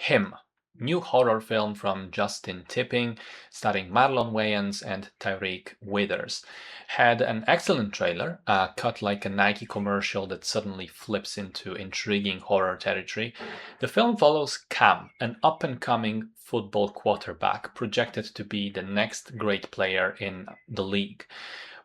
Him, new horror film from Justin Tipping, starring Marlon Wayans and Tyreek Withers. Had an excellent trailer, cut like a Nike commercial that suddenly flips into intriguing horror territory. The film follows Cam, an up and coming football quarterback projected to be the next great player in the league.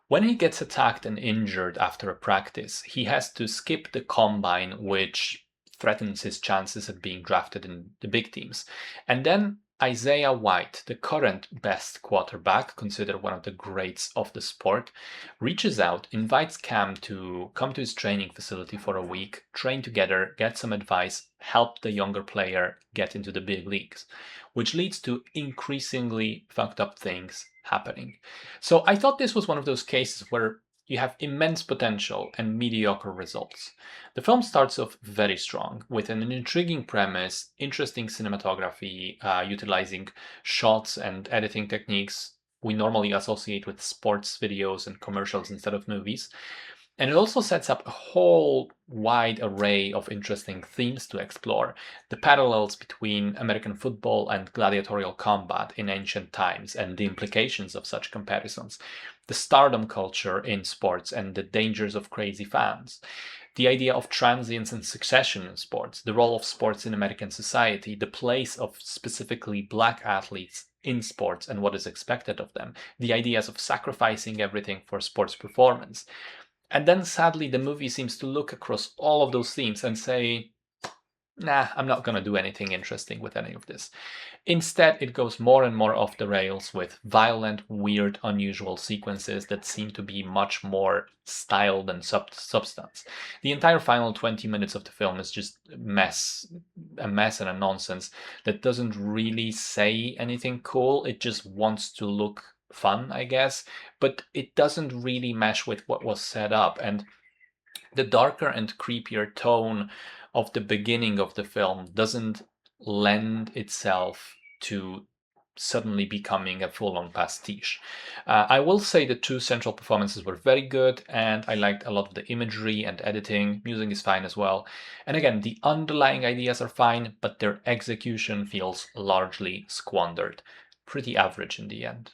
When he gets attacked and injured after a practice, he has to skip the combine, which threatens his chances at being drafted in the big teams. And then Isaiah White, the current best quarterback, considered one of the greats of the sport, reaches out, invites Cam to come to his training facility for a week, train together, get some advice, help the younger player get into the big leagues, which leads to increasingly fucked up things happening. So I thought this was one of those cases where you have immense potential and mediocre results. The film starts off very strong with an intriguing premise, interesting cinematography, utilizing shots and editing techniques we normally associate with sports videos and commercials instead of movies. And it also sets up a whole wide array of interesting themes to explore. The parallels between American football and gladiatorial combat in ancient times and the implications of such comparisons. The stardom culture in sports and the dangers of crazy fans. The idea of transience and succession in sports, the role of sports in American society, the place of specifically black athletes in sports and what is expected of them, the ideas of sacrificing everything for sports performance. And then sadly, the movie seems to look across all of those themes and say, nah, I'm not going to do anything interesting with any of this. Instead, it goes more and more off the rails with violent, weird, unusual sequences that seem to be much more style than substance. The entire final 20 minutes of the film is just a mess and a nonsense that doesn't really say anything cool. It just wants to look fun, I guess, but it doesn't really mesh with what was set up. And the darker and creepier tone of the beginning of the film doesn't lend itself to suddenly becoming a full-on pastiche. I will say the two central performances were very good, and I liked a lot of the imagery and editing. Music is fine as well. And again, the underlying ideas are fine, but their execution feels largely squandered. Pretty average in the end.